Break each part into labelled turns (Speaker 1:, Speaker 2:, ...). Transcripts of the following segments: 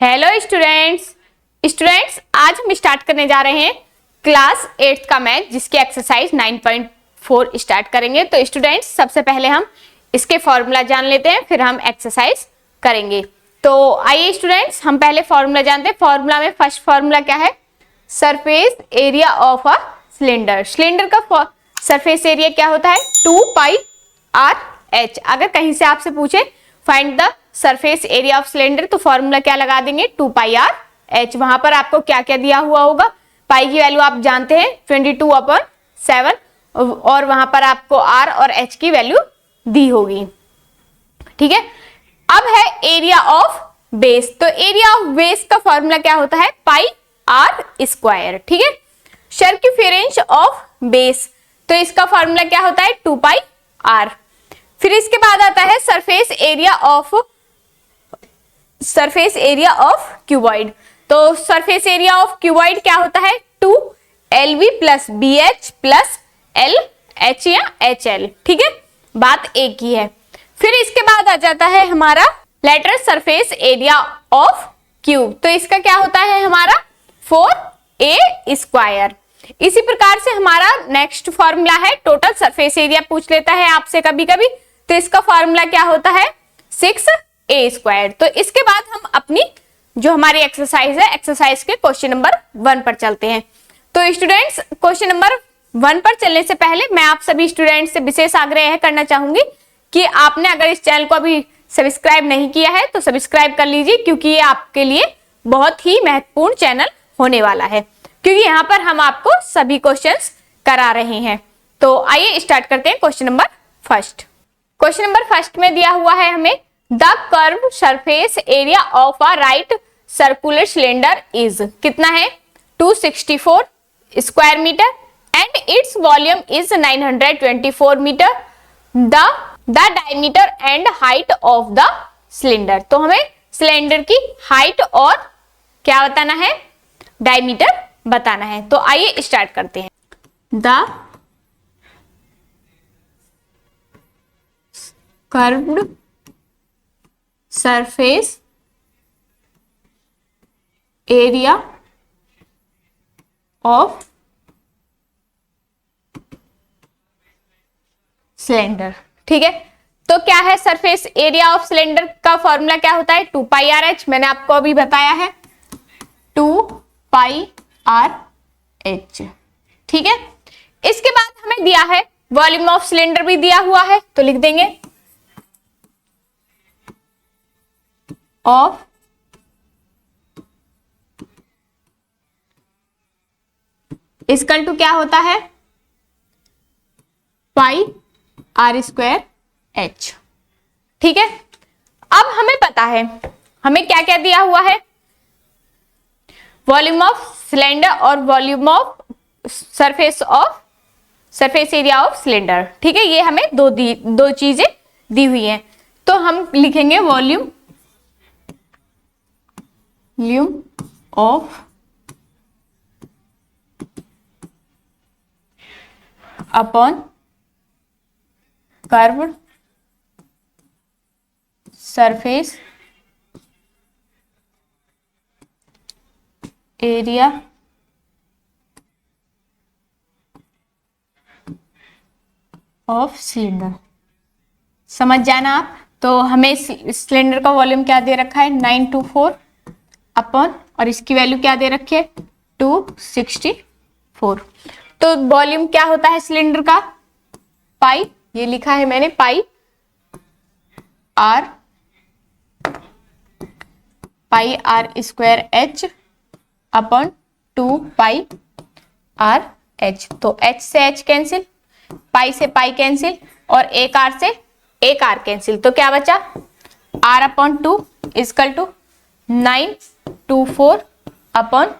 Speaker 1: Hello students आज हम start करने जा रहे हैं क्लास 8th का मैथ, जिसकी एक्सरसाइज 9.4 स्टार्ट करेंगे। तो स्टूडेंट्स सबसे पहले हम इसके फॉर्मूला जान लेते हैं, फिर हम एक्सरसाइज करेंगे। तो आइए स्टूडेंट्स हम पहले फॉर्मूला जानते हैं। फॉर्मूला में फर्स्ट फॉर्मूला क्या है? Surface area of a cylinder. Cylinder का सरफेस एरिया क्या होता है? 2πr/h। अगर कहीं से आपसे पूछे find the surface area of cylinder, तो फॉर्मूला क्या लगा देंगे? 2πr/h। वहां पर आपको क्या क्या दिया हुआ होगा? पाई की वैल्यू आप जानते हैं 22/7, और वहां पर आपको r और h की वैल्यू दी होगी। ठीक है, अब है एरिया ऑफ बेस। तो एरिया ऑफ बेस का फॉर्मूला क्या होता है? πr²। ठीक है, सर्कमफेरेंस ऑफ बेस, तो इसका फॉर्मूला क्या होता है? 2πr। फिर इसके बाद आता है सरफेस एरिया ऑफ क्यूबॉइड। तो सरफेस एरिया ऑफ क्यूबॉइड क्या होता है? 2lb + bh + lh या hl। ठीक है, बात एक ही है। फिर इसके बाद आ जाता है हमारा lateral surface area of cube. तो इसका क्या होता है हमारा? 4a²। इसी प्रकार से हमारा नेक्स्ट फॉर्मूला है टोटल सरफेस एरिया। पूछ लेता है आपसे कभी कभी, तो इसका फॉर्मूला क्या होता है? 6a²। तो इसके बाद हम अपनी जो हमारी एक्सरसाइज है, एक्सरसाइज के क्वेश्चन नंबर 1 पर चलते हैं। तो स्टूडेंट्स क्वेश्चन नंबर 1 पर चलने से पहले मैं आप सभी स्टूडेंट्स से विशेष आग्रह करना चाहूंगी कि आपने अगर इस चैनल को अभी सब्सक्राइब नहीं किया है तो सब्सक्राइब कर लीजिए, क्योंकि ये आपके लिए बहुत ही महत्वपूर्ण चैनल होने वाला है, क्योंकि यहाँ पर हम आपको सभी क्वेश्चंस करा रहे हैं। तो आइए स्टार्ट करते हैं question number first. Question number first में दिया हुआ है हमें the curve surface area of a right circular cylinder is, कितना है? 264 square metre and its volume is 924 metre. The diameter and height of the cylinder. तो हमें सिलेंडर की हाइट और क्या बताना है? डायमीटर बताना है। तो आइए स्टार्ट करते हैं। The curved surface area of cylinder. ठीक है, तो क्या है सरफेस एरिया ऑफ सिलेंडर का फॉर्मूला क्या होता है? 2πr/h। मैंने आपको अभी बताया है 2πr/h। ठीक है, इसके बाद हमें दिया है वॉल्यूम ऑफ सिलेंडर भी दिया हुआ है, तो लिख देंगे ऑफ इक्वल टू क्या होता है? πr²h। ठीक है, अब हमें पता है हमें क्या क्या दिया हुआ है? वॉल्यूम ऑफ सिलेंडर और volume of surface area of cylinder. ठीक है, ये हमें दो चीजें दी हुई हैं। तो हम लिखेंगे volume of upon curved surface area of cylinder. समझ जाना आप। तो हमें सिलेंडर का वॉल्यूम क्या दे रखा है? 924 अपॉन, और इसकी वैल्यू क्या दे रखी है? 264। तो वॉल्यूम क्या होता है सिलेंडर का? पाई, ये लिखा है मैंने πr²h अपॉन 2πr/h। तो h से h कैंसिल, पाई से पाई कैंसिल, और एक r से एक r कैंसिल। तो क्या बचा? r/2 equal to 924 upon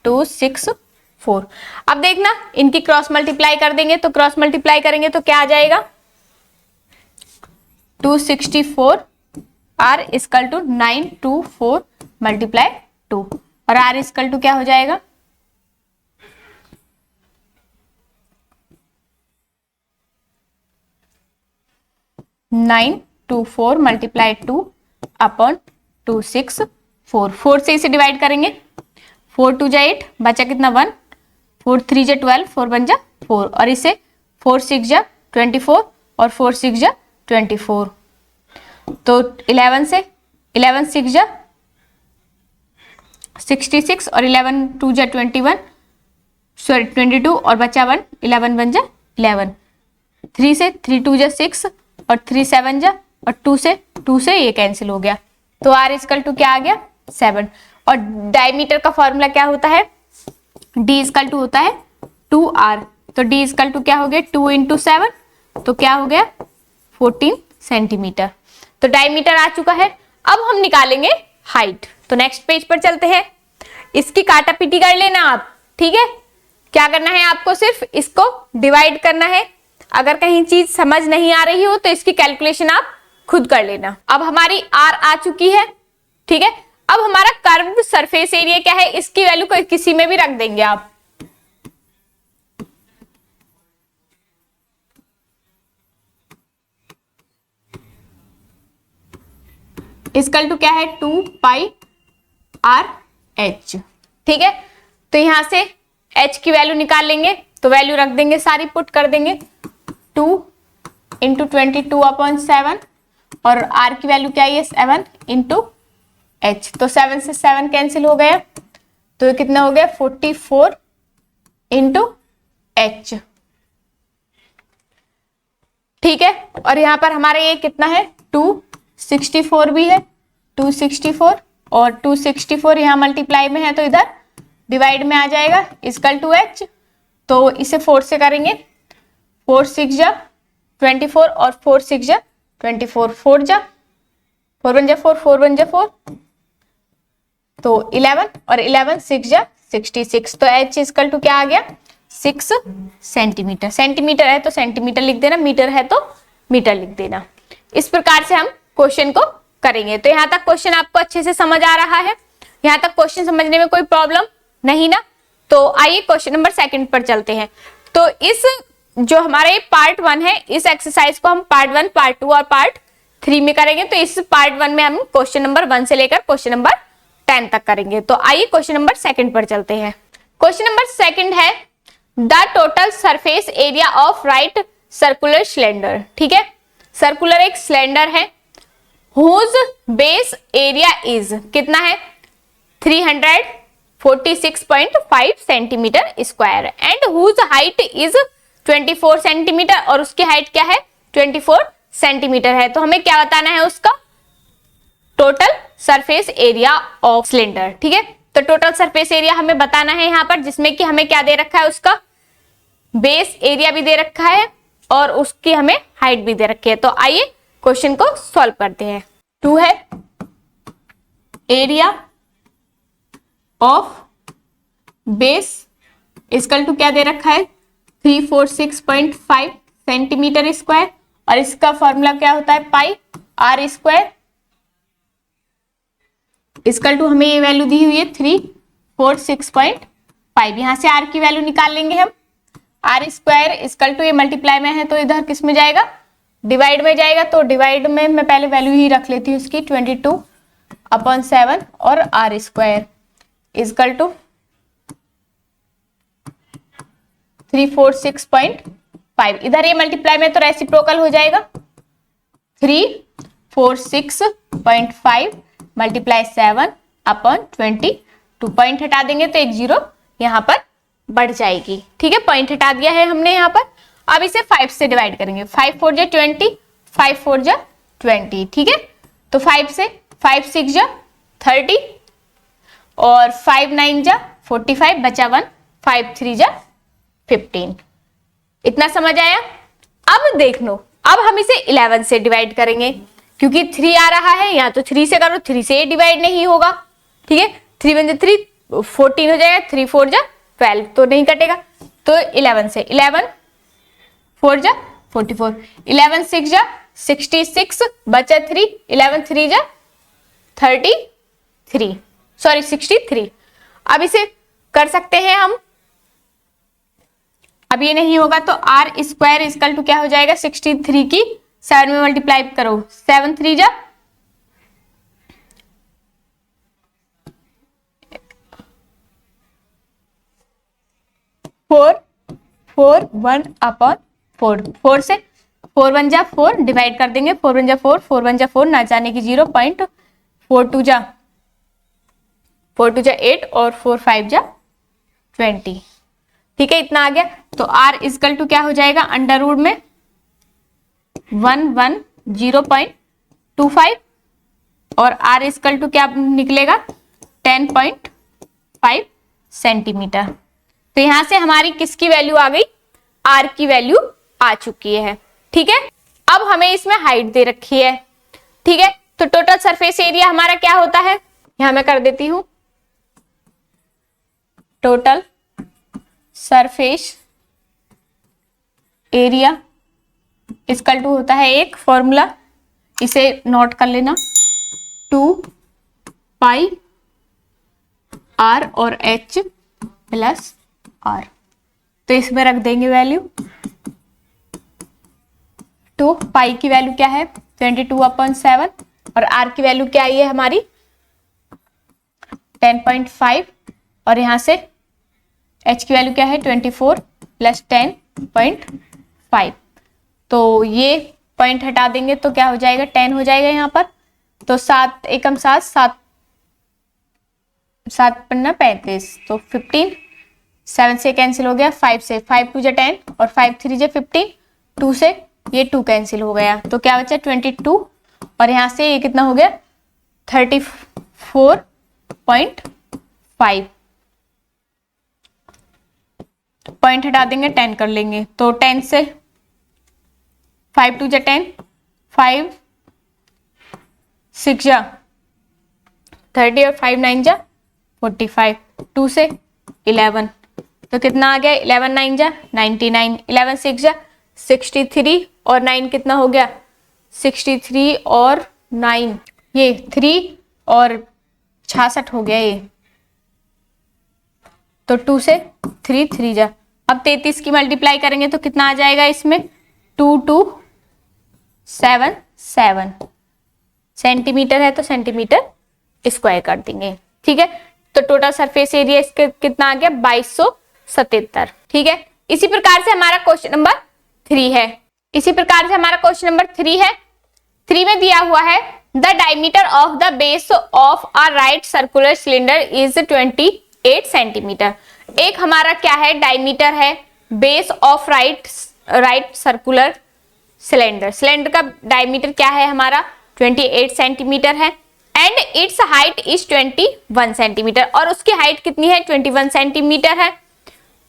Speaker 1: 264। अब देखना इनकी क्रॉस मल्टीप्लाई कर देंगे, तो क्रॉस मल्टीप्लाई करेंगे तो क्या आ जाएगा? 264 r इक्वल टू 924 मल्टीप्लाई 2, और r इक्वल टू क्या हो जाएगा? 9 2 4 मल्टीप्लाई 2 अपॉन 2 6 4, 4 से इसे डिवाइड करेंगे, 4 2 जा 8, बचा कितना 1, 4 3 जा 12, 4 1 जा 4, और इसे 4 6 जा 24 और 4 6 जा 24, तो 11 से 11 6 जा 66 और 11 2 जा 21, सॉरी 22 और बचा 1, 11 1 जा 11, 3 से 3 2 जा 6 और 3 7 जा, और 2 से ये कैंसिल हो गया, तो r इक्वल टू क्या आ गया 7। और डायमीटर का फॉर्मूला क्या होता है, d इक्वल टू होता है 2r, तो d इक्वल टू क्या हो गया 2 इंटू 7, तो क्या हो गया 14 सेंटीमीटर। तो डायमीटर आ चुका है। अब हम निकालेंगे हाइट। तो नेक्स्ट पेज पर चलते हैं, इसकी काटा पीटी कर लेना आप, ठीक है। क्या करना है आपको, सिर्फ इसको डिवाइड करना है। अगर कहीं चीज समझ नहीं आ रही हो तो इसकी कैलकुलेशन आप खुद कर लेना। अब हमारी r आ चुकी है, ठीक है। अब हमारा कर्व सरफेस एरिया क्या है, इसकी वैल्यू को किसी में भी रख देंगे आप। इक्वल टू क्या है 2 पाई r h, ठीक है। तो यहां से h की वैल्यू निकाल लेंगे, तो वैल्यू रख देंगे, सारी पुट कर देंगे, 2 इंटू 22 अपॉन 7, और r की वैल्यू क्या है 7 इंटू h, तो 7 से 7 कैंसिल हो गया, तो ये कितना हो गया 44 इंटू h, ठीक है। और यहाँ पर हमारे ये कितना है 264 भी है, 264 और 264 यहाँ मल्टीप्लाई में है तो इधर डिवाइड में आ जाएगा, इक्वल टू h, तो इसे 4 से करेंगे, 4 6 जा 24 और 4 6 जा 24, 4 जा 4 1 जा 4, 4 1 जा 4, तो 11 और 11 6 जा 66, तो h इक्वल टू क्या आ गया 6 सेंटीमीटर। सेंटीमीटर है तो सेंटीमीटर लिख देना, मीटर है तो मीटर लिख देना। इस प्रकार से हम क्वेश्चन को करेंगे। तो यहाँ तक क्वेश्चन आपको अच्छे से समझ आ रहा है, यहाँ तक क्वेश्चन समझने में कोई प्रॉब्लम नहीं ना। तो आइए क्वेश्चन नंबर 2 पर चलते हैं। तो इस जो हमारे पार्ट 1 है, इस एक्सरसाइज को हम पार्ट 1, पार्ट 2 और पार्ट 3 में करेंगे। तो इस पार्ट 1 में हम क्वेश्चन नंबर 1 से लेकर क्वेश्चन नंबर 10 तक करेंगे। तो आइए क्वेश्चन नंबर 2 पर चलते हैं। क्वेश्चन नंबर 2 है the total surface area of right circular cylinder, ठीक है। सर्कुलर एक सिलेंडर है, हुज बेस एरिया इज कितना है 346.5 centimetre square and whose height is 24 centimetre, और उसकी हाइट क्या है 24 सेंटीमीटर है। तो हमें क्या बताना है उसका total surface area of cylinder, ठीक है। तो टोटल सरफेस एरिया हमें बताना है यहाँ पर, जिसमें कि हमें क्या दे रखा है, उसका बेस एरिया भी दे रखा है और उसकी हमें हाइट भी दे रखी है। तो आइए क्वेश्चन को सॉल्व करते हैं। 2 है area of base equal to क्या दे रखा है 346.5 सेंटीमीटर स्क्वायर, और इसका फॉर्मूला क्या होता है पाई r स्क्वायर इक्वल टू हमें ये वैल्यू दी हुई है 346.5। यहां से r की वैल्यू निकाल लेंगे हम, r स्क्वायर इक्वल टू ये मल्टीप्लाई में है तो इधर किस में जाएगा डिवाइड में जाएगा। तो डिवाइड में मैं पहले वैल्यू ही रख लेती हूँ इसकी 22/7 और r स्क्वायर इक्वल टू 346.5, इधर ये मल्टीप्लाई में तो रेसिप्रोकल हो जाएगा 346.5 मल्टीप्लाई 7/22, पॉइंट हटा देंगे तो एक 0 यहाँ पर बढ़ जाएगी, ठीक है। पॉइंट हटा दिया है हमने यहाँ पर। अब इसे 5 से डिवाइड करेंगे, 5 4 जा 20, 5 4 जा 20, ठीक है। तो 5 से 5 6 जा 30 और 5 9 जा 45, बचा 1, 5 3 जा 15। इतना समझ आया। अब देख लो, अब हम इसे 11 से डिवाइड करेंगे, क्योंकि 3 आ रहा है, या तो 3 से करो, 3 से डिवाइड नहीं होगा, ठीक है। 3 1 3 14 हो जाएगा, 3 4 जा 12 तो नहीं कटेगा। तो 11 से 11 4 जा 44, 11 6 जा 66, बचा 3, 11 3 जा 33, सॉरी 63। अब इसे कर सकते हैं हम, अब ये नहीं होगा तो r स्क्वायर इक्वल टू क्या हो जाएगा 63 की 7 में मल्टीप्लाई करो, 7 3 जा 4, 4 1 अपॉन 4, 4 से 4 1 जा 4 डिवाइड कर देंगे, 4 1 जा 4, 4 1 जा 4, ना जाने की 0, 0.42 जा 4 2 जा 8 और 4 5 जा 20। ठीक है, इतना आ गया। तो r इक्वल टू क्या हो जाएगा, अंडर रूट में 110.25 और r इक्वल टू क्या निकलेगा 10.5 सेंटीमीटर। तो यहां से हमारी किसकी वैल्यू आ गई, r की वैल्यू आ चुकी है। ठीक है, अब हमें इसमें हाइट दे रखी है। ठीक है, तो टोटल सरफेस एरिया हमारा क्या होता है, यहां मैं कर देती हूं, total surface area equal to होता है एक फॉर्मूला, इसे नोट कर लेना, 2 पाई r और h प्लस r। तो इसमें रख देंगे वैल्यू, 2 पाई की वैल्यू क्या है 22/7 और r की वैल्यू क्या आई है हमारी 10.5 और यहां से h की वैल्यू क्या है 24 प्लस 10.5। तो ये पॉइंट हटा देंगे तो क्या हो जाएगा 10 हो जाएगा यहाँ पर। तो 7 एकम 7 7 7 पन्ना 35, तो 15, 7 से कैंसिल हो गया, 5 से 5 2 जा 10 और 5 3 जा 15, 2 से ये 2 कैंसिल हो गया, तो क्या बचा 22 और यहाँ से ये कितना हो गया 34.5। पॉइंट हटा देंगे 10 कर लेंगे, तो 10 से 5 2 जा 10, 5 6 जा 30 और 5 9 जा 45, 2 से 11, तो कितना आ गया 11 9 जा 99, 11 6 जा 63 और 9 कितना हो गया 63 और 9 ये 3 और 66 हो गया ये, तो 2 से 3 3 जा। अब 33 की मल्टीप्लाई करेंगे तो कितना आ जाएगा इसमें 2277 सेंटीमीटर है, तो सेंटीमीटर स्क्वायर कर देंगे। ठीक है, तो टोटल सरफेस एरिया इसके कितना आ गया 2277। ठीक है, इसी प्रकार से हमारा क्वेश्चन नंबर 3 है। इसी प्रकार से हमारा क्वेश्चन नंबर 3 है। 3 में दिया हुआ है the diameter of the base of a right circular cylinder is 28 centimetre. एक हमारा क्या है डायमीटर है base of right circular cylinder, cylinder का डायमीटर क्या है हमारा 28 सेंटीमीटर है and it's height is 21 centimetre और उसकी हाइट कितनी है 21 सेंटीमीटर है।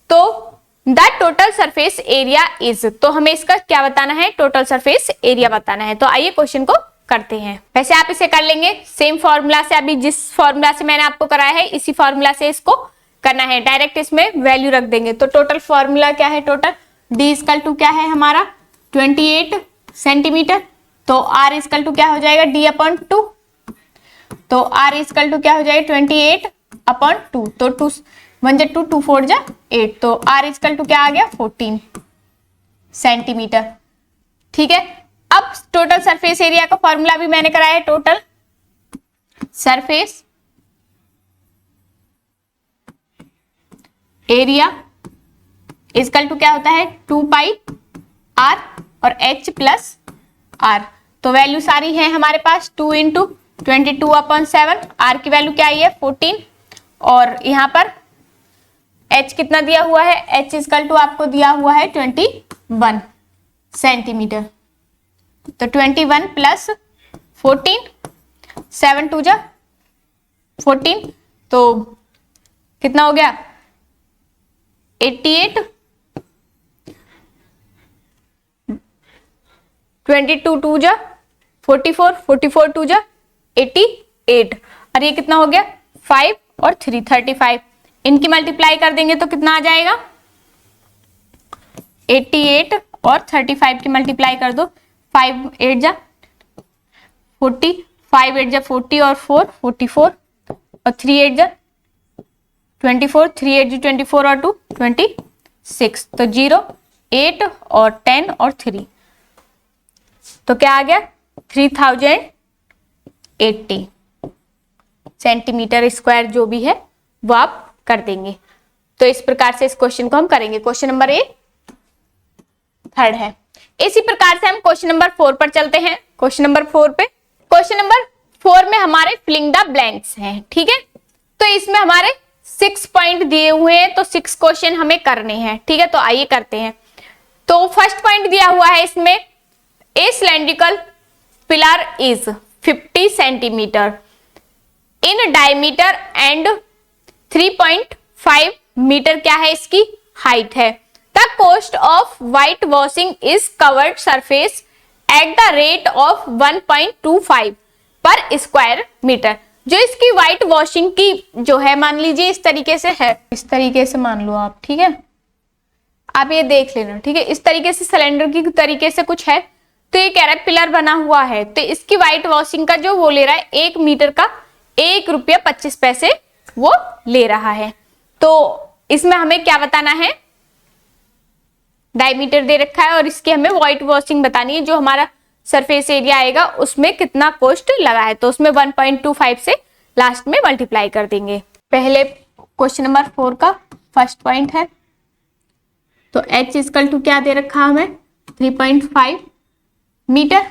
Speaker 1: तो the total surface area is, तो हमें इसका क्या बताना है टोटल सरफेस एरिया बताना है। तो आइए क्वेश्चन को करते हैं। वैसे आप इसे कर लेंगे सेम फॉर्मूला से, अभी जिस फॉर्मूला से मैंने आपको कराया है इसी फॉर्मूला से इसको करना है, डायरेक्ट इसमें वैल्यू रख देंगे। तो टोटल फॉर्मूला क्या है, टोटल d इक्वल टू क्या है हमारा 28 सेंटीमीटर, तो r इक्वल टू क्या हो जाएगा d/2, तो r इक्वल टू क्या हो जाएगा 28/2, तो 2 1 जा 2 2 4 जा 8, तो r इक्वल टू क्या आ गया 14 सेंटीमीटर। ठीक है, अब टोटल सरफेस एरिया का फॉर्मूला भी मैंने कराया है, total surface area equal to क्या होता है 2 पाई r और h प्लस r। तो वैल्यू सारी है हमारे पास 2 इंटू 22/7, r की वैल्यू क्या आई है 14 और यहाँ पर h कितना दिया हुआ है, h इक्वल टू आपको दिया हुआ है 21 सेंटीमीटर, तो 21 प्लस 14, 7 2 जा 14, तो कितना हो गया 88, 22 2 जा 44, 44 2 जा 88 और ये कितना हो गया 5 और 3 35, इनकी मल्टीप्लाई कर देंगे तो कितना आ जाएगा 88 और 35 की मल्टीप्लाई कर दो, 5 8 जा 40, 5 8 जा 40 और 4 44 और 3 8 जा 24, 3 8 जा 24 और 2 26, तो 0 8 और 10 और 3 तो क्या आ गया 3080 सेंटीमीटर स्क्वायर जो भी है वो आप कर देंगे। तो इस प्रकार से इस क्वेश्चन को हम करेंगे। क्वेश्चन नंबर ए थर्ड है। इसी प्रकार से हम क्वेश्चन नंबर 4 पर चलते हैं। क्वेश्चन नंबर 4 पे, क्वेश्चन नंबर 4 में हमारे फिलिंग द ब्लैंक्स हैं, ठीक है। तो इसमें हमारे 6 पॉइंट दिए हुए हैं, तो 6 क्वेश्चन हमें करने हैं, ठीक है। तो आइए करते हैं। तो फर्स्ट पॉइंट दिया हुआ है इसमें, a cylindrical pillar is 50 centimetre in diameter and 3.5 metre क्या है इसकी हाइट है। The cost of white washing is covered surface at the rate of 1.25 per square metre. जो इसकी व्हाइट वॉशिंग की जो है, मान लीजिए इस तरीके से है, इस तरीके से मान लो आप, ठीक है। आप ये देख लेना, ठीक है। इस तरीके से सिलेंडर की तरीके से कुछ है, तो ये कह रहा है पिलर बना हुआ है, तो इसकी व्हाइट वॉशिंग का जो वो ले रहा है 1 मीटर का 1 रुपया 25 पैसे वो ले रहा है। तो इसमें हमें क्या बताना है, डायमीटर दे रखा है और इसकी हमें व्हाइट वॉशिंग बतानी है। जो हमारा सरफेस एरिया आएगा उसमें कितना कॉस्ट लगा है, तो उसमें 1.25 से लास्ट में मल्टीप्लाई कर देंगे। पहले क्वेश्चन नंबर 4 का फर्स्ट पॉइंट है, तो h इक्वल टू क्या दे रखा हमें 3.5 मीटर,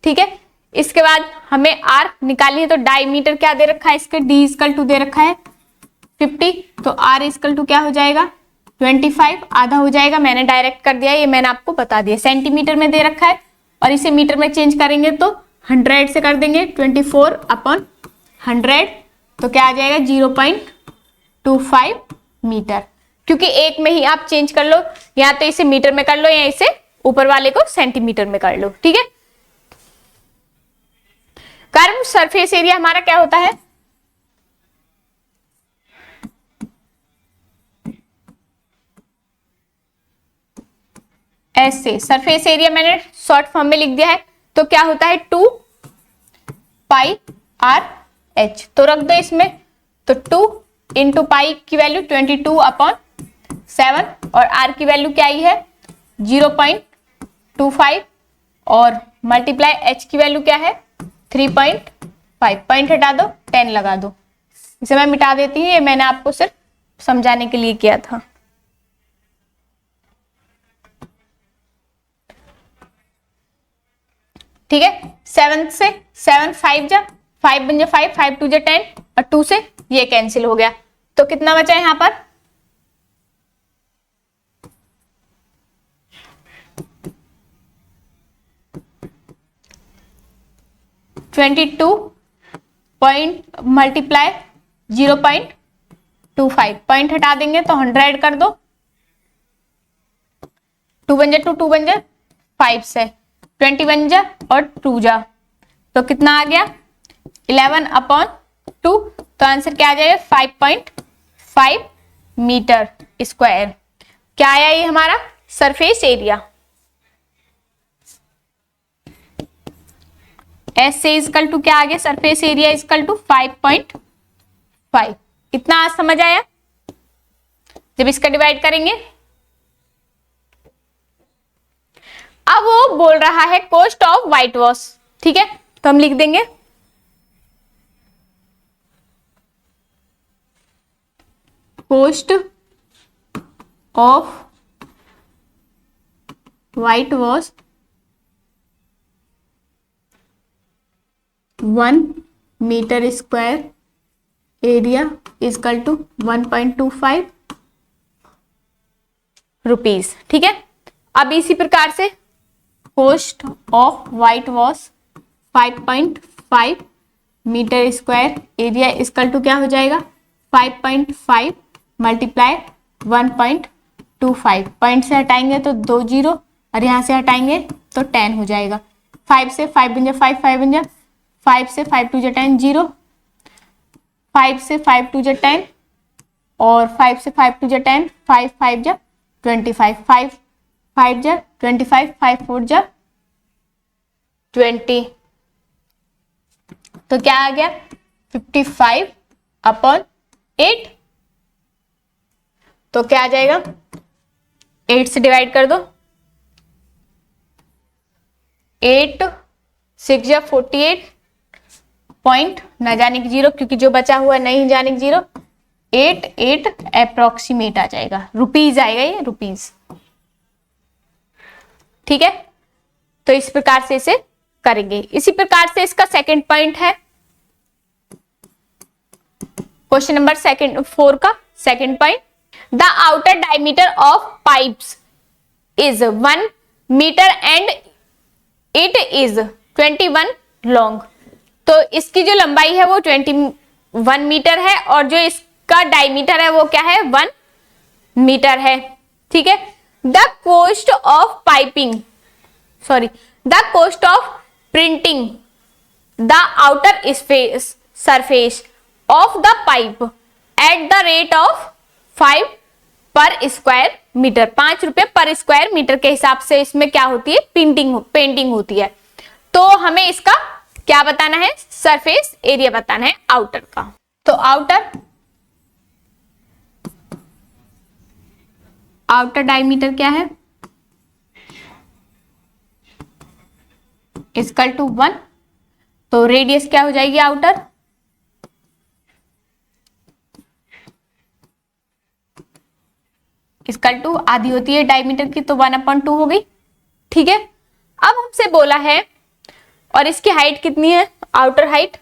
Speaker 1: ठीक है। इसके बाद हमें r निकालनी है, तो डायमीटर क्या दे रखा है इसके, d इक्वल टू दे रखा है 50, तो r इक्वल टू क्या हो जाएगा 25, आधा हो जाएगा, मैंने डायरेक्ट कर दिया, ये मैंने आपको बता दिया। सेंटीमीटर में दे रखा है और इसे मीटर में चेंज करेंगे तो 100 से कर देंगे, 24/100, तो क्या आ जाएगा 0.25 मीटर। क्योंकि एक में ही आप चेंज कर लो, या तो इसे मीटर में कर लो या इसे ऊपर वाले को सेंटीमीटर में कर लो, ठीक है। कर्व सरफेस एरिया हमारा क्या होता है, ऐसे सरफेस एरिया मैंने शॉर्ट फॉर्म में लिख दिया है, तो क्या होता है 2 पाई आर एच, तो रख दो इसमें, तो 2 इंटू पाई की वैल्यू 22/7 और आर की वैल्यू क्या आई है 0.25 और मल्टीप्लाई एच की वैल्यू क्या है 3.5, पॉइंट हटा दो 10 लगा दो। इसे मैं मिटा देती हूँ, ये मैंने आपको सिर्फ समझाने के लिए किया था। ठीक है, 7 से 7 5 जा 5 बन जा 5 5 2 जा 10 और 2 से ये कैंसिल हो गया, तो कितना बचा है यहाँ पर 22 पॉइंट मल्टीप्लाई 0.25, पॉइंट हटा देंगे तो 100 कर दो, 2 बन जा 2 बन जा 5 से 20 बन जा और 2 जा, तो कितना आ गया 11/2, तो आंसर क्या आ जाएगा 5.5 मीटर स्क्वायर। क्या आया ये हमारा सरफेस एरिया। एस से इक्वल टू क्या आ गया सरफेस एरिया इक्वल टू 5.5। इतना आज समझ आया। जब इसका डिवाइड करेंगे, अब वो बोल रहा है कॉस्ट ऑफ व्हाइट वॉश, ठीक है, तो हम लिख देंगे cost of white wash 1 metre square area equal to 1.25 rupees, ठीक है। अब इसी प्रकार से cost of white wash 5.5 metre square area equal to क्या हो जाएगा 5.5 मल्टीप्लाई 1.25, पॉइंट से हटाएंगे तो 2 0 और यहां से हटाएंगे तो 10 हो जाएगा। 5 से 5 बन जा 5 5 बन जा 5 से 5 2 जा 10 0, 5 से 5 2 जा 10 और 5 से 5 2 जा 10, 5 5 जा 25, 5 5 जा 25, 5 4 जा 20, तो क्या आ गया 55/8, तो क्या आ जाएगा 8 से डिवाइड कर दो, 8 6 या 48 पॉइंट न जाने की 0, क्योंकि जो बचा हुआ नहीं जाने की 0, 8 अप्रोक्सीमेट आ जाएगा, रुपीज आएगा, ये रुपीज। ठीक है, तो इस प्रकार से इसे करेंगे। इसी प्रकार से इसका सेकंड पॉइंट है, क्वेश्चन नंबर 4 का second point, the outer diameter of pipes is 1 metre and it is 21 long. तो इसकी जो लंबाई है वो 21 मीटर है और जो इसका डायमीटर है वो क्या है, 1 मीटर है। ठीक है, the cost of printing the outer surface of the pipe at the rate of 5 per square metre, 5 रुपए पर स्क्वायर मीटर के हिसाब से इसमें क्या होती है, पेंटिंग होती है। तो हमें इसका क्या बताना है, सरफेस एरिया बताना है आउटर का। तो आउटर डायमीटर क्या है, इक्वल टू 1, तो रेडियस क्या हो जाएगी आउटर, इक्वल टू आधी होती है डायमीटर की, तो 1/2 हो गई। ठीक है, अब हमसे बोला है, और इसकी हाइट कितनी है, outer height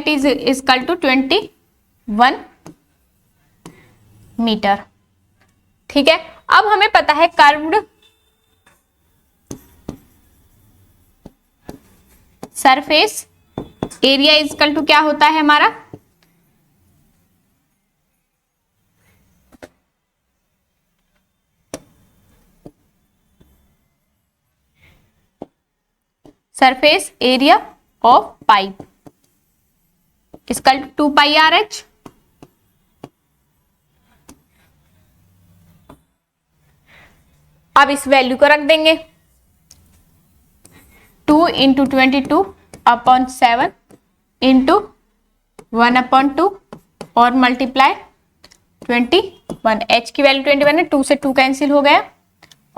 Speaker 1: is equal to 21 metre. ठीक है, अब हमें पता है curved surface area equal to क्या होता है हमारा, surface area of pipe equal to 2πRH। अब इस वैल्यू को रख देंगे, 2 × 22/7 इंटू 1/2 और मल्टीप्लाई 21, h की वैल्यू 21 है, 2 से 2 कैंसिल हो गया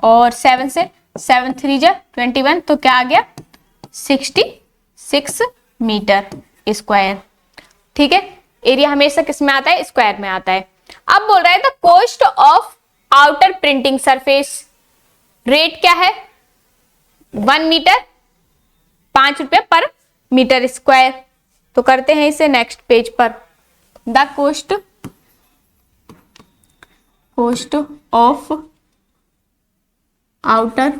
Speaker 1: और 7 से 7 3 जा 21, तो क्या आ गया 66 मीटर स्क्वायर। ठीक है, एरिया हमेशा किस में आता है, स्क्वायर में आता है। अब बोल रहा है the cost of outer printing surface rate क्या है, 1 मीटर 5 रुपए पर मीटर स्क्वायर। तो करते हैं इसे नेक्स्ट पेज पर, the cost of outer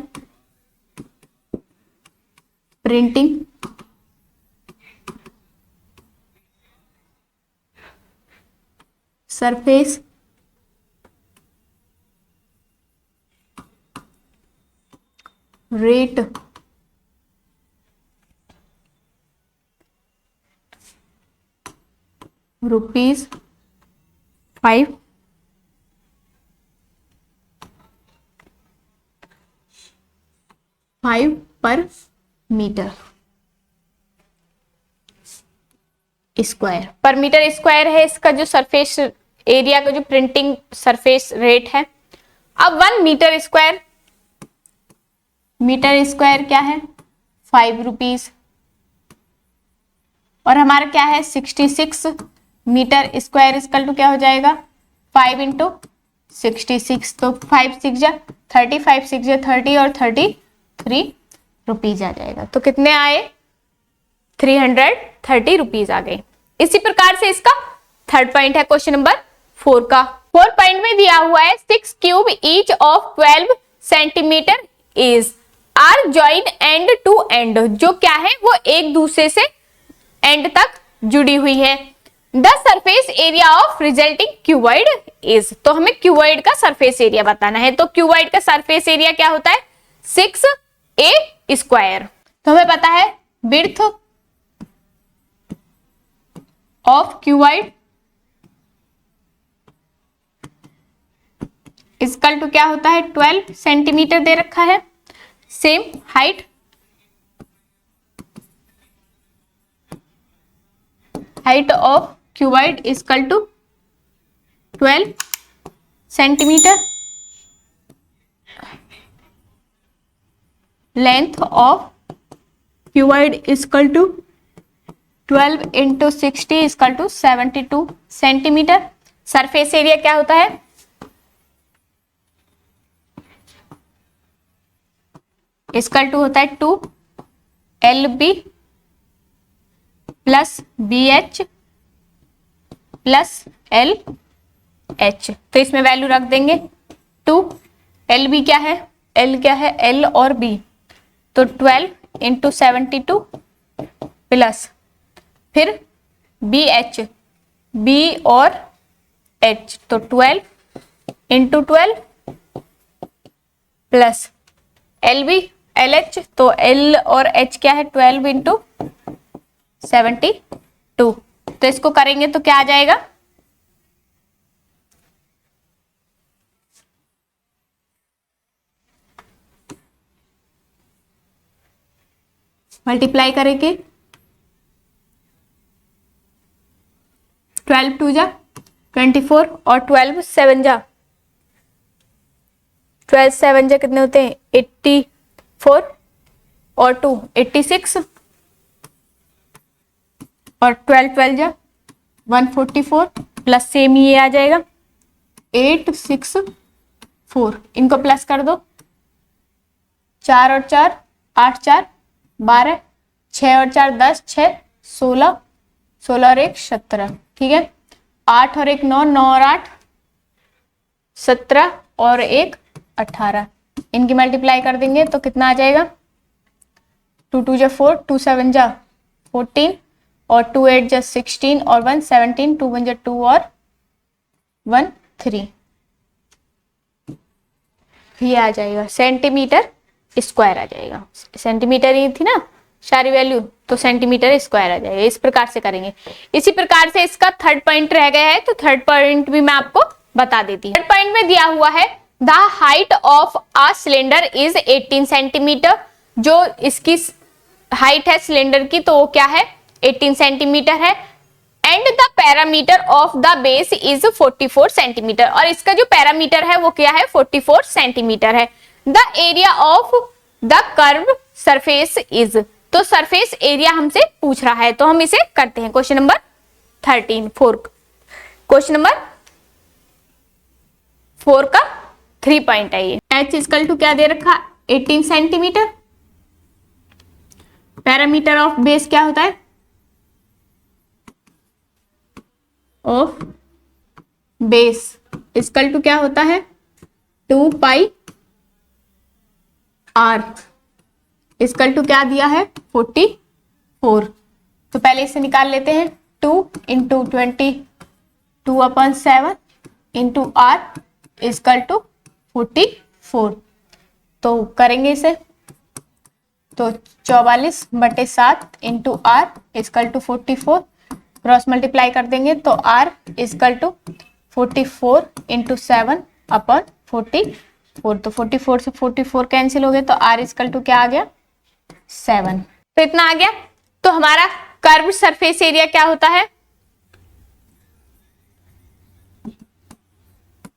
Speaker 1: printing surface rate ₹5 पर मीटर स्क्वायर, पर मीटर स्क्वायर है इसका जो सरफेस एरिया का जो प्रिंटिंग सरफेस रेट है। अब 1 मीटर स्क्वायर क्या है, 5 रुपीज, और हमारा क्या है 66 मीटर स्क्वायर इक्वल टू क्या हो जाएगा, 5 × 66, तो 5 6 जा 30, 5 6 जा 30 और 33 रुपीज आ जाएगा। तो कितने आए, 330 रुपीज आ गए। इसी प्रकार से इसका थर्ड पॉइंट है क्वेश्चन नंबर 4 का। 4 पॉइंट में दिया हुआ है 6 cube each of 12 centimetre is are join end to end, जो क्या है वो एक दूसरे से एंड तक जुड़ी हुई है। The surface area of resulting cuboid is, तो हमें क्यूबॉइड का सरफेस एरिया बताना है। तो क्यूबॉइड का सरफेस एरिया क्या होता है, 6a²। तो हमें पता है width of cuboid equal to क्या होता है, 12 सेंटीमीटर दे रखा है। Same height of cuboid equal to 12 centimetre, length of cuboid equal to 12 into 60 equal to 72 centimetre. Surface area क्या होता है, इक्वल टू होता है 2 LB plus BH plus LH। तो इसमें वैल्यू रख देंगे 2, LB क्या है, L क्या है, L और B, तो 12 इंटू 72 प्लस फिर BH, B और H, तो 12 इंटू 12 प्लस LB LH, तो L और H क्या है 12 इंटू 72। तो इसको करेंगे तो क्या आ जाएगा, मल्टीप्लाई करेंगे 12 2 जा 24 और 12 7 जा 12 7 जा कितने होते हैं 84 और 2 86 और 12 12 जा 144 प्लस सेम ये आ जाएगा 864। इनको प्लस कर दो, 4 और 4 8 4 12, 6 और 4 10 6 16, 16 और 1 17, ठीक है। 8 और 1 9, 9 और 8 17 और 1 18। इनकी मल्टीप्लाई कर देंगे तो कितना आ जाएगा, 2 2 जा 4, 2 7 जा 14 और 2 8 जा 16 और 1 17, 2 1 जा 2 और 1 3, ये आ जाएगा सेंटीमीटर स्क्वायर आ जाएगा। सेंटीमीटर ही थी ना सारी वैल्यू, तो सेंटीमीटर स्क्वायर आ जाएगा। इस प्रकार से करेंगे। इसी प्रकार से इसका थर्ड पॉइंट रह गया है, तो थर्ड पॉइंट भी मैं आपको बता देती हूँ। थर्ड पॉइंट में दिया हुआ है the height of a cylinder is 18 centimetre. जो इसकी हाइट है सिलेंडर की तो वो क्या है 18 सेंटीमीटर है। And the parameter of the base is 44 centimetre, और इसका जो पैरामीटर है वो क्या है 44 सेंटीमीटर है। The area of the curve surface is, तो सरफेस एरिया हमसे पूछ रहा है, तो हम इसे करते हैं। क्वेश्चन नंबर 13 क्वेश्चन नंबर 4 का 3 पॉइंट है ये। एच इक्वल टू क्या दे रखा 18 सेंटीमीटर। पैरामीटर ऑफ बेस क्या होता है ऑफ बेस इक्वल टू क्या होता है 2 पाई आर इक्वल टू क्या दिया है 44। तो पहले इसे निकाल लेते हैं 2 into 22/7 into r equal to 44। तो करेंगे इसे तो 44/7 into r equal to 44, cross multiply कर देंगे तो आर इक्वल टू 44 इंटू 7/44। तो 44 से 44 कैंसिल हो गए, तो आर इक्वल टू क्या आ गया 7। तो इतना आ गया। तो हमारा कर्व सरफेस एरिया क्या होता है,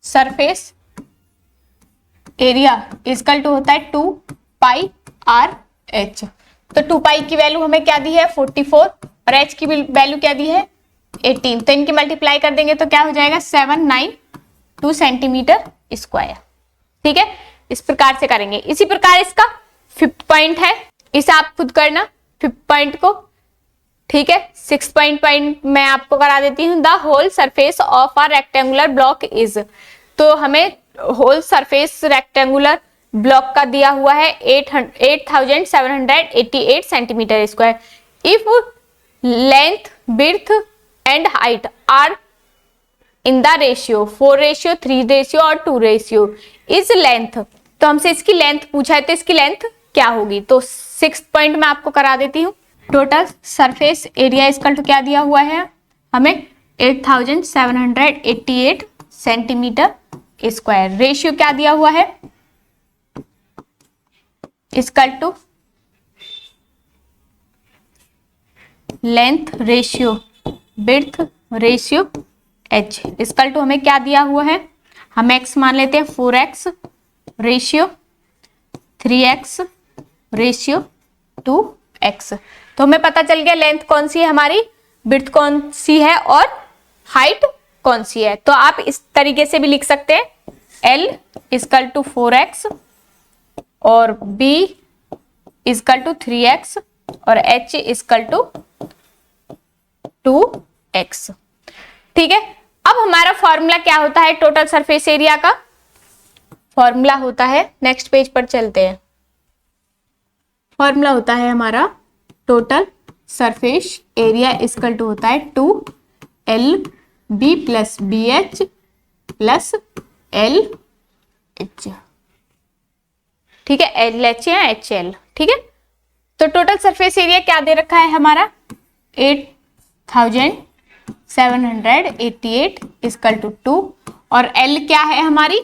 Speaker 1: सरफेस एरिया इक्वल टू होता है 2 पाई आर एच। तो 2 पाई की वैल्यू हमें क्या दी है 44 और एच की वैल्यू क्या दी है 18। तो इनकी मल्टीप्लाई कर देंगे तो क्या हो जाएगा 792 सेंटीमीटर स्क्वायर। ठीक है, इस प्रकार से करेंगे। इसी प्रकार इसका 5th पॉइंट है, इसे आप खुद करना 5th पॉइंट को। ठीक है, 6th पॉइंट मैं आपको करा देती हूँ। The whole surface of a rectangular block is, तो हमें होल सरफेस रेक्टेंगुलर ब्लॉक का दिया हुआ है 8788 centimetre square. If length width and height are in the ratio 4:3 और 2 इज लेंथ, तो हमसे इसकी लेंथ पूछा है, तो इसकी लेंथ क्या होगी। तो 6th पॉइंट मैं आपको करा देती हूँ। Total surface area equal to क्या दिया हुआ है हमें 8788 सेंटीमीटर स्क्वायर। रेशियो क्या दिया हुआ है equal to length ratio width ratio H equal to हमें क्या दिया हुआ है हम x मान लेते हैं 4x ratio 3x ratio 2x। तो हमें पता चल गया लेंथ कौन सी है हमारी, विड्थ कौन सी है और हाइट कौन सी है। तो आप इस तरीके से भी लिख सकते हैं L इजकल टू 4x और B इजकल टू 3x और H इजकल टू 2x। ठीक है, अब हमारा फॉर्मूला क्या होता है टोटल सरफेस एरिया का? फॉर्मूला होता है, नेक्स्ट पेज पर चलते हैं। फॉर्मूला होता है हमारा total surface area equal to होता है 2LB plus BH plus LH। ठीक है, LH या HL। ठीक है, तो टोटल सरफेस एरिया क्या दे रखा है हमारा 8788 इजकल टू 2 और L क्या है हमारी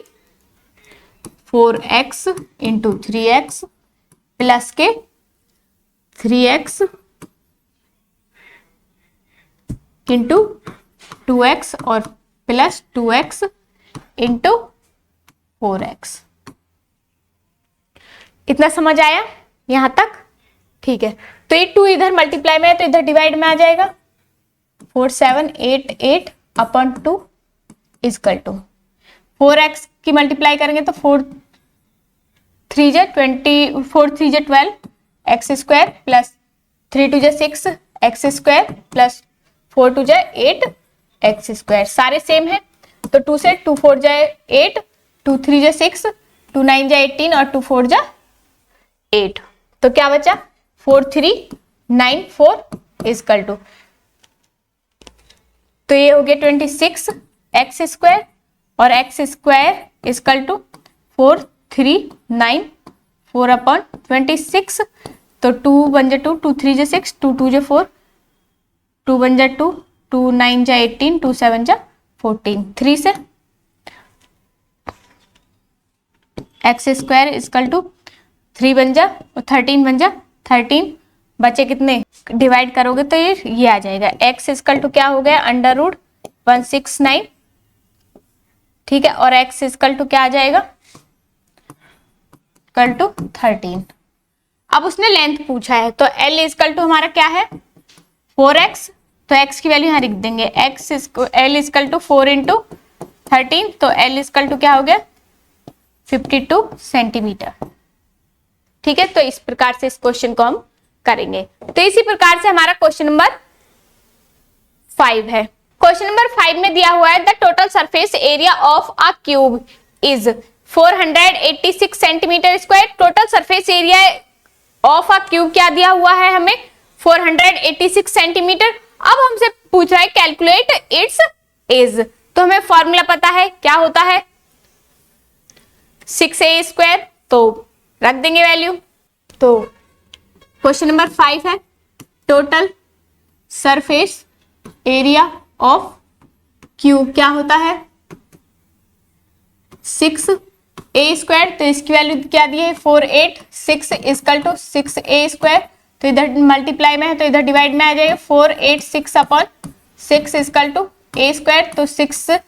Speaker 1: 4x इंटू 3x प्लस के 3x इंटू 2x और प्लस 2x इंटू 4x। इतना समझ आया यहां तक? ठीक है, तो ये 2 इधर मल्टीप्लाई में है तो इधर डिवाइड में आ जाएगा 4788 अपॉन 2 इजकल टू 4x की मल्टीप्लाई करेंगे तो 4 3 जा 12 एक्स स्क्वायर प्लस 3 2 जा 6 एक्स स्क्वायर प्लस 4 2 जा 8 एक्स स्क्वायर। सारे सेम है तो 2 से 2 4 जा 8 2 3 जा 6 2 9 जा 18 और 2 4 जा 8। तो क्या बचा 4394 इजकल टू, तो ये हो गया 26 एक्स स्क्वायर और x square equal to 4394 upon 26। तो 2 1 जा 2 2 3 जा 6 2 2 जा 4 2 1 जा 2 2 9 जा 18 2 7 जा 14 3 से एक्स स्क्वायर इजकल टू 3 बन जा 13 बन जा 13 बचे कितने डिवाइड करोगे तो ये आ जाएगा x इजकल टू क्या हो गया अंडर रूट 169। ठीक है, और x इजकल टू क्या आ जाएगा इक्वल टू 13। अब उसने लेंथ पूछा है तो L इजकल टू हमारा क्या है 4x, तो x की वैल्यू यहाँ लिख देंगे L इजकल टू 4 इंटू 13 तो L इजकल टू क्या हो गया 52 सेंटीमीटर। ठीक है, तो इस प्रकार से इस क्वेश्चन को हम करेंगे। तो इसी प्रकार से हमारा क्वेश्चन नंबर 5 है। क्वेश्चन नंबर 5 में दिया हुआ है the total surface area of a cube is 486 centimetre square. Total surface area of a cube क्या दिया हुआ है हमें 486 सेंटीमीटर। अब हमसे पूछ रहा है कैलकुलेट इट्स एज, तो हमें फॉर्मूला पता है क्या होता है 6a स्क्वायर, तो रख देंगे वैल्यू। तो क्वेश्चन नंबर 5 है total surface area of cube क्या होता है 6a स्क्वायर, तो इसकी वैल्यू क्या दी है 486 इजकल टू 6a स्क्वायर, तो इधर मल्टीप्लाई में है तो इधर डिवाइड में आ जाएगा 486 upon 6 equal to a square, तो 6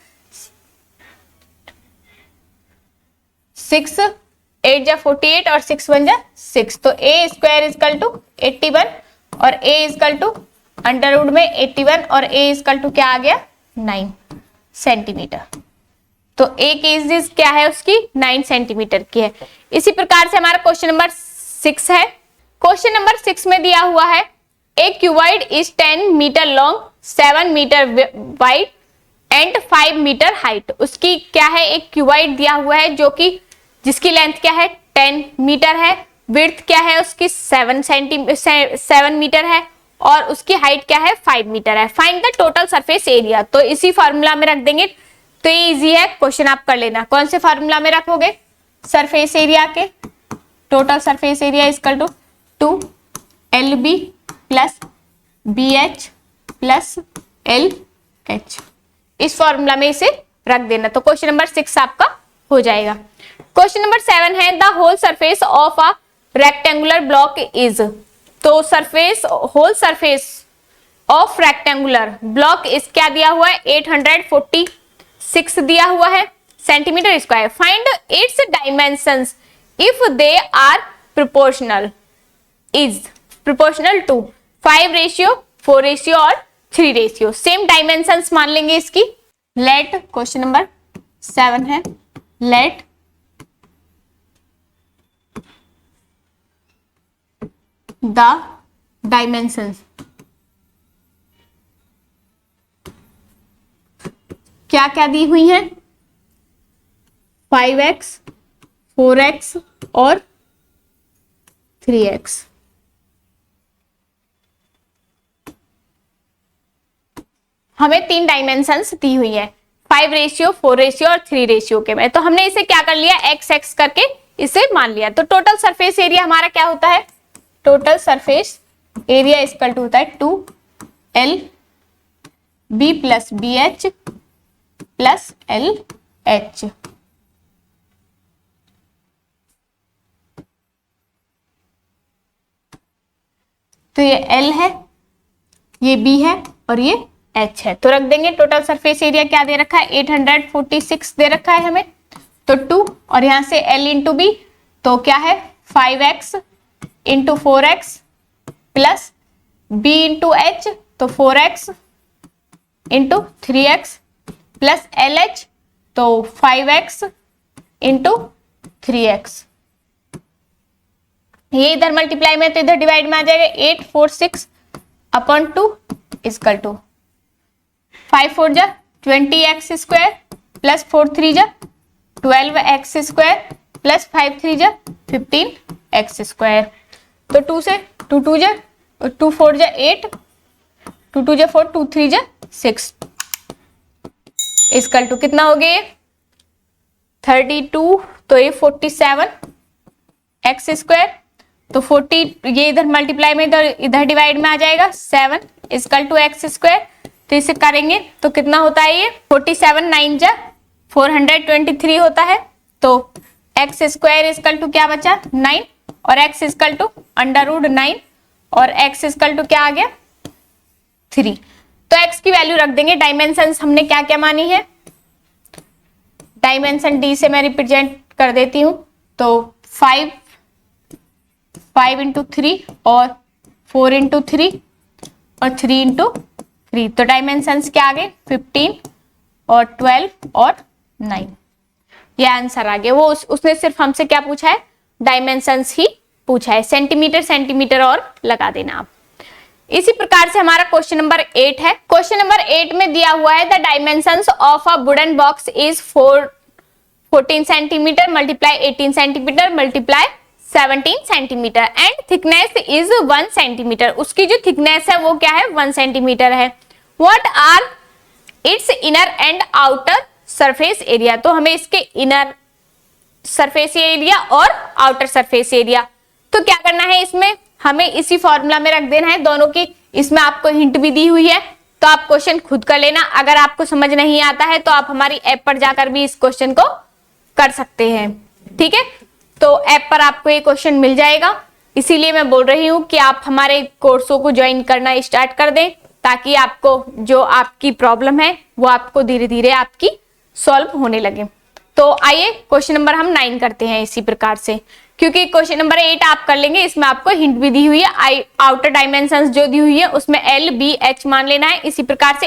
Speaker 1: 8 जा 48 और 6 1 जा 6, तो a स्क्वायर इजकल टू 81 और a equal to under root में 81 और a इजकल टू क्या आ गया 9 सेंटीमीटर। तो a की इज क्या है उसकी 9 सेंटीमीटर की है। इसी प्रकार से हमारा क्वेश्चन नंबर 6 है। क्वेश्चन नंबर 6 में दिया हुआ है a cuboid is 10 metre long 7 metre wide and 5 metre height. उसकी क्या है एक क्यूबॉइड दिया हुआ है जो कि जिसकी लेंथ क्या है 10 मीटर है, विड्थ क्या है उसकी 7 मीटर है और उसकी हाइट क्या है 5 मीटर है। Find the total surface area, तो इसी फॉर्मूला में रख देंगे। तो ये इजी है, क्वेश्चन आप कर लेना। कौन से फॉर्मूला में रखोगे सरफेस एरिया के, total surface area equal to 2LB plus BH plus LH, इस फॉर्मूला में इसे रख देना। तो क्वेश्चन नंबर 6 आपका हो जाएगा। क्वेश्चन नंबर 7 है the whole surface of a rectangular block is, तो surface whole surface of rectangular block is क्या दिया हुआ है 846 दिया हुआ है। Centimetre square. Find its dimensions if they are proportional is proportional to 5 ratio, 4 ratio और 3 रेशियो। सेम डायमेंशंस मान लेंगे इसकी। लेट क्वेश्चन नंबर 7 है, लेट द डायमेंशंस, क्या क्या दी हुई हैं, 5x, 4x और 3x। हमें 3 डायमेंशंस दी हुई है, 5 रेशियो, 4 रेशियो और 3 रेशियो के में। तो हमने इसे क्या कर लिया, x x करके इसे मान लिया। तो टोटल सरफेस एरिया हमारा क्या होता है, total surface area equal to होता है 2l b plus B H plus L H. तो ये L है, ये B है और ये H है। तो रख देंगे टोटल सरफेस एरिया क्या दे रखा है, 846 दे रखा है हमें। तो 2 और यहां से L इंटू बी, तो क्या है 5x into 4x plus B into H, तो 4x into 3x plus LH, तो 5x इंटू 3x। ये इधर मल्टीप्लाई में तो इधर डिवाइड में आ जाएगा, 846 अपॉन 2 इक्वल टू 5 4 जा 20x स्क्वायर प्लस 4 3 जा 12x स्क्वायर प्लस 5 3 जा 15x स्क्वायर। तो 2 से 2 2 जा 2 4 जा 8, 2 2 जा 4, 2 3 जा 6 इक्वल टू कितना हो गया, 32। तो ये 47x स्क्वायर, तो 40 ये इधर मल्टीप्लाई में इधर डिवाइड में आ जाएगा, 7 इक्वल टू x स्क्वायर। तो इसे करेंगे तो कितना होता है, ये 47 9 जा 423 होता है। तो x स्क्वायर इक्वल टू क्या बचा 9 और x इक्वल टू √9 और x इक्वल टू क्या आ गया 3। तो x की वैल्यू रख देंगे। डायमेंशंस हमने क्या क्या मानी है, डायमेंशन d से मैं रिप्रेजेंट कर देती हूं। तो 5 इंटू 3 और 4 इंटू 3 और 3 इंटू 3। तो डायमेंशंस क्या आ गए 15 और 12 और 9। ये आंसर आ गया। वो उसने सिर्फ हमसे क्या पूछा है, डायमेंशंस ही पूछा है, सेंटीमीटर सेंटीमीटर और लगा देना आप। इसी प्रकार से हमारा क्वेश्चन नंबर 8 है। क्वेश्चन नंबर 8 में दिया हुआ है the dimensions of a wooden box is 14 centimetre multiply 18 centimetre multiply 17 centimetre and thickness is 1 centimetre. उसकी जो थिकनेस है वो क्या है 1 सेंटीमीटर है। What are its inner and outer surface area. तो हमें इसके इनर सरफेस एरिया और आउटर सरफेस एरिया तो क्या करना है, इसमें हमें इसी फॉर्मूला में रख देना है दोनों की। इसमें आपको हिंट भी दी हुई है तो आप क्वेश्चन खुद कर लेना। अगर आपको समझ नहीं आता है तो आप हमारी ऐप पर जाकर भी इस क्वेश्चन को कर सकते हैं, ठीक है। तो ऐप पर आपको ये क्वेश्चन मिल जाएगा, इसीलिए मैं बोल रही हूँ कि आप हमारे कोर्सों को ज्वाइन करना स्टार्ट कर दें ताकि आपको जो आपकी प्रॉब्लम है वो आपको धीरे धीरे आपकी सॉल्व होने लगे। तो आइए क्वेश्चन नंबर हम 9 करते हैं इसी प्रकार से, क्योंकि क्वेश्चन नंबर 8 आप कर लेंगे, इसमें आपको हिंट भी दी हुई है। आउटर डायमेंशंस जो दी हुई है उसमें L B H मान लेना है। इसी प्रकार से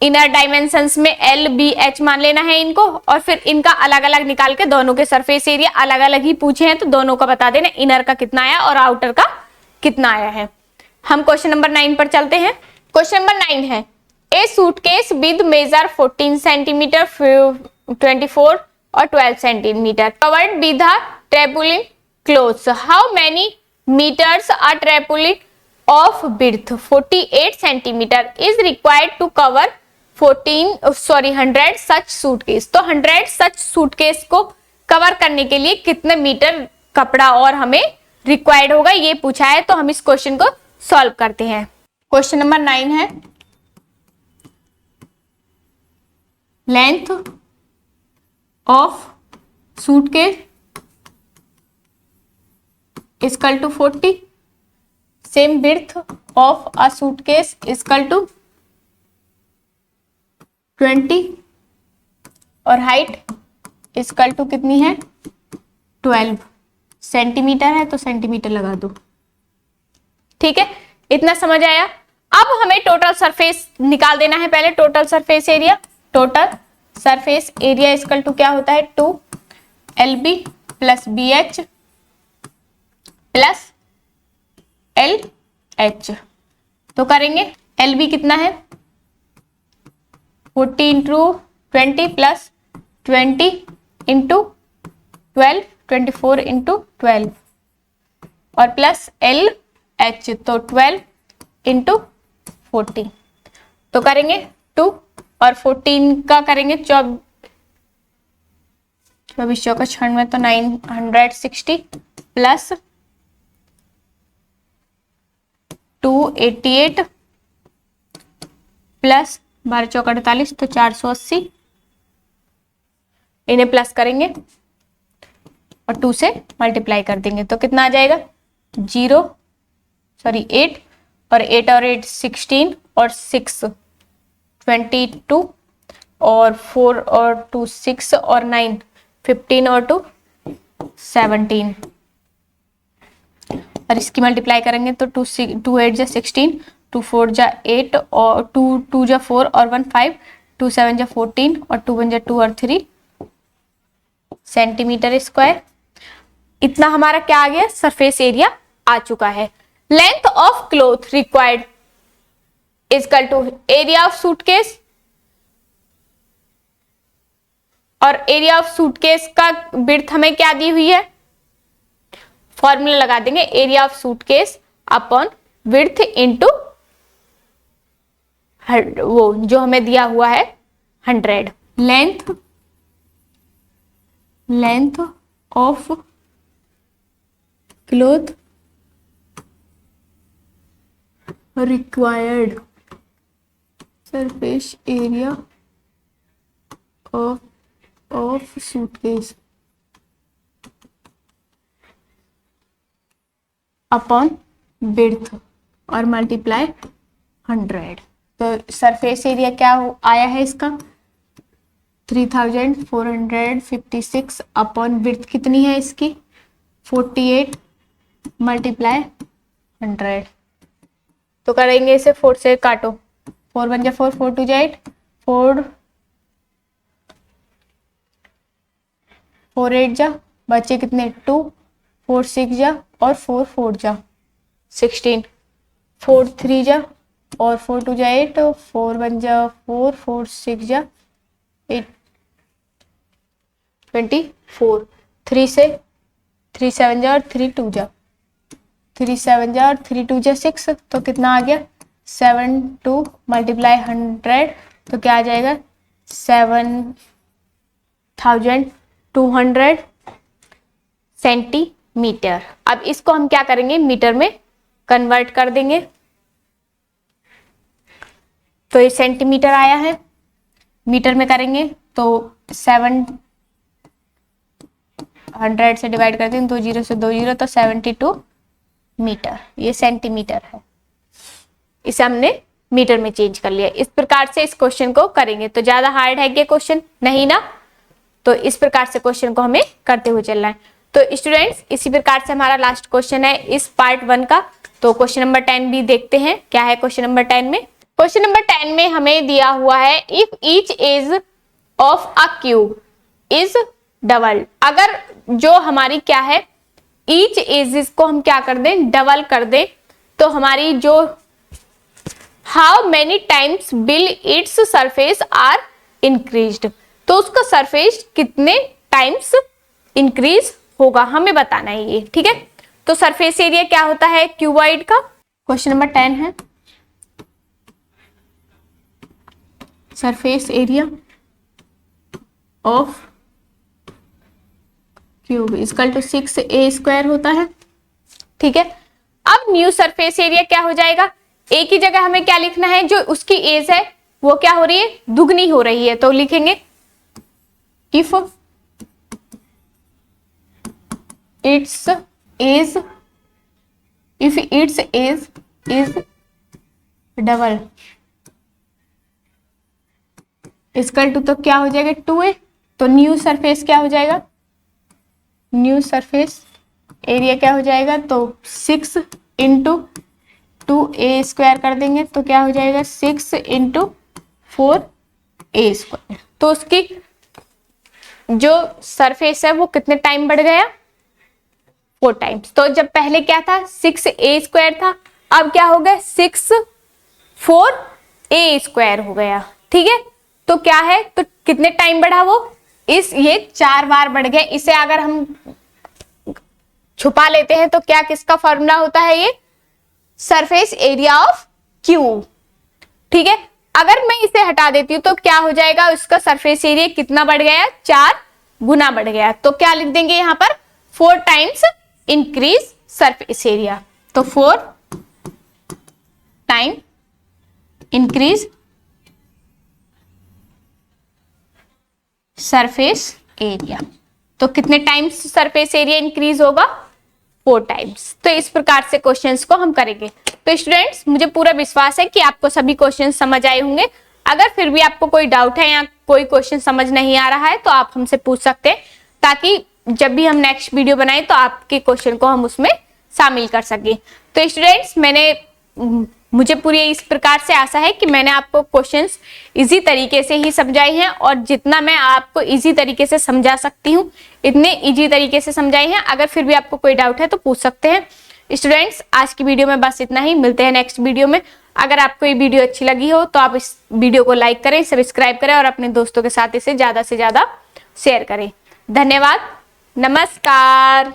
Speaker 1: इनर डायमेंशंस में L B H मान लेना है इनको, और फिर इनका अलग अलग निकाल के दोनों के सरफेस एरिया अलग अलग ही पूछे हैं तो दोनों का बता देना, इनर का कितना आया और आउटर का कितना आया है। हम क्वेश्चन नंबर 9 पर चलते हैं। क्वेश्चन नंबर 9 है a suitcase with measure 14 centimetre 24 और 12 centimetre covered with a tarpaulin cloths. How many meters a trampoline of width 48 centimeter is required to cover 100 such suitcase। तो 100 such suitcase को cover करने के लिए कितने मीटर कपड़ा और हमें रिक्वायर्ड होगा ये पूछा है। तो हम इस क्वेश्चन को सॉल्व करते हैं। क्वेश्चन नंबर 9 है length of suitcase equal to 40, same width of a suitcase equal to 20 और हाइट इक्वल टू कितनी है 12 सेंटीमीटर है, तो सेंटीमीटर लगा दो। ठीक है, इतना समझ आया। अब हमें टोटल सरफेस निकाल देना है। पहले total surface area, total surface area equal to क्या होता है 2LB plus BH plus LH। तो करेंगे LB कितना है 40 इंटू 20 प्लस 20 इंटू 12 24 इंटू 12 और प्लस LH तो 12 इंटू 40। तो करेंगे 2 और 14 का करेंगे 24 चौका 96 तो 960 प्लस 288 प्लस 12 चौका 48 तो 480। इन्हें प्लस करेंगे और 2 से मल्टीप्लाई कर देंगे तो कितना आ जाएगा 8 और 8 और 8 16 और 6 22 और 4 और 2 6 और 9 15 और 2 17 और इसकी मल्टीप्लाई करेंगे तो 2 8 जा 16 2 4 जा 8 और 2 2 जा 4 और 1 5 2 7 जा 14 और 2 1 जा 2 और 3 सेंटीमीटर स्क्वायर। इतना हमारा क्या आ गया सरफेस एरिया आ चुका है। Length of cloth required equal to area of suitcase और एरिया ऑफ सूटकेस का विड्थ हमें क्या दी हुई है, फॉर्मूला लगा देंगे area of suitcase upon width into वो जो हमें दिया हुआ है 100। Length of cloth required surface area of suitcase upon width और मल्टीप्लाई 100। तो सरफेस एरिया क्या आया है इसका 3456 अपॉन विड्थ कितनी है इसकी 48 मल्टीप्लाई 100। तो करेंगे इसे 4 से काटो 4 1 जा 4 4 2 जा 8 4 4 8 जा बचे कितने 2 4 6 जा और 4 4 जा 16 4 3 जा और 4 2 जा 8 4 1 जा 4 4 6 जा 8 24 3 से 3 7 जा और 3 2 जा 3 7 जा और 3 2 जा 6 तो कितना आ गया 7 2 मल्टीप्लाई 100 तो क्या आ जाएगा 7200 सेंटीमीटर। अब इसको हम क्या करेंगे मीटर में कन्वर्ट कर देंगे। तो ये सेंटीमीटर आया है, मीटर में करेंगे तो 700 से डिवाइड कर देंगे 2 0 से 2 0 तो 72 मीटर। ये सेंटीमीटर है, इसे हमने मीटर में चेंज कर लिया। इस प्रकार से इस क्वेश्चन को करेंगे। तो ज्यादा हार्ड है ये क्वेश्चन नहीं ना, तो इस प्रकार से क्वेश्चन को हमें करते हुए चलना है। तो स्टूडेंट्स इसी प्रकार से हमारा लास्ट क्वेश्चन है इस पार्ट 1 का। तो क्वेश्चन नंबर 10 भी देखते हैं क्या है क्वेश्चन नंबर 10 में। क्वेश्चन नंबर 10 में हमें दिया हुआ है if each edge of a cube is double. अगर जो हमारी क्या है ईच एजेस को हम क्या कर दें डबल कर दें तो हमारी जो how many times will its surface are increased, तो उसका सरफेस कितने टाइम्स इंक्रीज होगा हमें बताना है ये। ठीक है, तो सरफेस एरिया क्या होता है क्यूबॉइड का। क्वेश्चन नंबर 10 है surface area of cube equal to 6a² होता है। ठीक है, अब न्यू सरफेस एरिया क्या हो जाएगा, एक ही जगह हमें क्या लिखना है जो उसकी एज है वो क्या हो रही है दुगनी हो रही है। तो लिखेंगे if its edge is double equal to तो क्या हो जाएगा 2a तो न्यू सरफेस क्या हो जाएगा, न्यू सरफेस एरिया क्या हो जाएगा, तो 6 इंटू 2a² कर देंगे तो क्या हो जाएगा 6 इंटू 4a²। तो उसकी जो सरफेस है वो कितने टाइम बढ़ गया, 4 टाइम्स। तो जब पहले क्या था 6a² था, अब क्या हो गया 6 4a² हो गया। ठीक है, तो क्या है, तो कितने टाइम बढ़ा वो, ये 4 बार बढ़ गया। इसे अगर हम छुपा लेते हैं तो क्या किसका फॉर्मूला होता है, ये सरफेस एरिया ऑफ क्यूब। ठीक है, अगर मैं इसे हटा देती हूं तो क्या हो जाएगा, उसका सरफेस एरिया कितना बढ़ गया, 4 गुना बढ़ गया। तो क्या लिख देंगे यहां पर 4 टाइम्स इंक्रीज सरफेस एरिया। तो 4 टाइम इंक्रीज सरफेस एरिया। तो कितने टाइम्स सरफेस एरिया इंक्रीज होगा, 4 टाइम्स। तो इस प्रकार से क्वेश्चंस को हम करेंगे। तो स्टूडेंट्स, मुझे पूरा विश्वास है कि आपको सभी क्वेश्चन समझ आए होंगे। अगर फिर भी आपको कोई डाउट है या कोई क्वेश्चन समझ नहीं आ रहा है तो आप हमसे पूछ सकते हैं, ताकि जब भी हम नेक्स्ट वीडियो बनाए तो आपके क्वेश्चन को हम उसमें शामिल कर सके। तो स्टूडेंट्स, मुझे पूरी इस प्रकार से आशा है कि मैंने आपको क्वेश्चंस इजी तरीके से ही समझाए हैं, और जितना मैं आपको इजी तरीके से समझा सकती हूँ इतने इजी तरीके से समझाए हैं। अगर फिर भी आपको कोई डाउट है तो पूछ सकते हैं। स्टूडेंट्स, आज की वीडियो में बस इतना ही, मिलते हैं नेक्स्ट वीडियो में। अगर आपको ये वीडियो अच्छी लगी हो तो आप इस वीडियो को लाइक करें, सब्सक्राइब करें और अपने दोस्तों के साथ इसे ज्यादा से ज्यादा शेयर करें। धन्यवाद, नमस्कार।